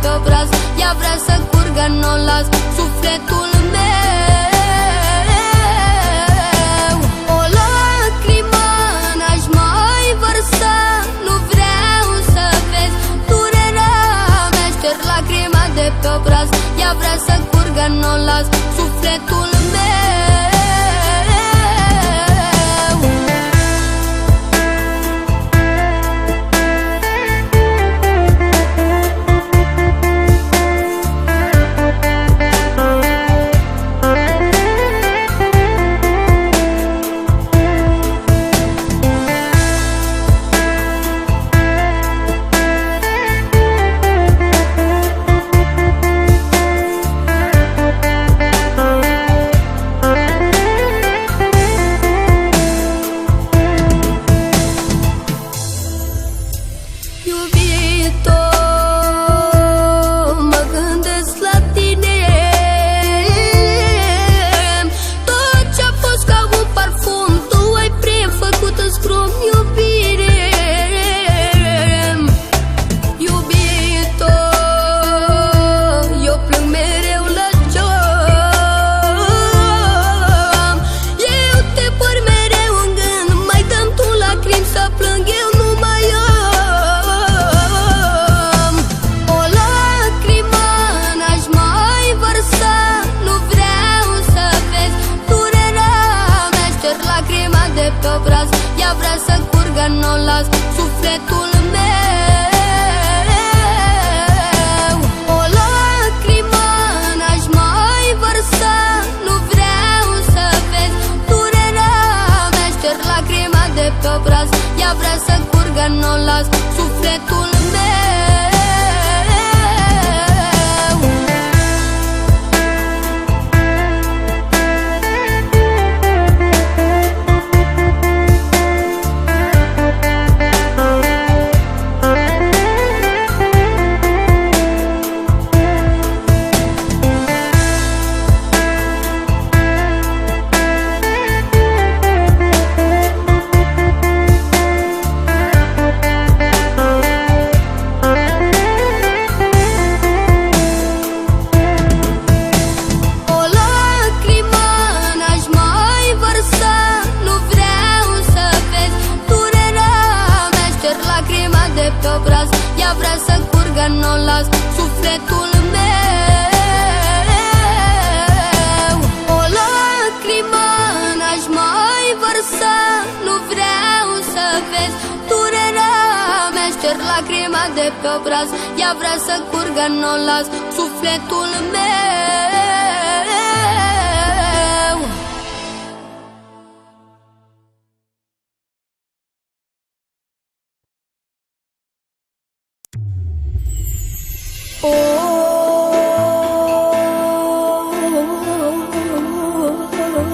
pe obraz. Ea vrea să curgă, n-o las, sufletul meu. O lacrimă n-aș mai vărsa, nu vreau să vezi durerea mea. Șterg lacrima de pe obraz. Ea vrea să curgă, n-o las, sufletul meu. Ea vrea să curgă, n-o las, sufletul meu. O lacrimă n-aș mai vărsa, nu vreau să vezi durerea mea. Șterg lacrima de pe obraz. Ea vrea să curgă, n-o las, sufletul meu. Ea vrea să curgă, n-o las, sufletul meu. O lacrimă n-aș mai vărsa, nu vreau să vezi durerea mea. Șterg lacrima de pe obraz. Ea vrea să curgă, n-o las, sufletul meu.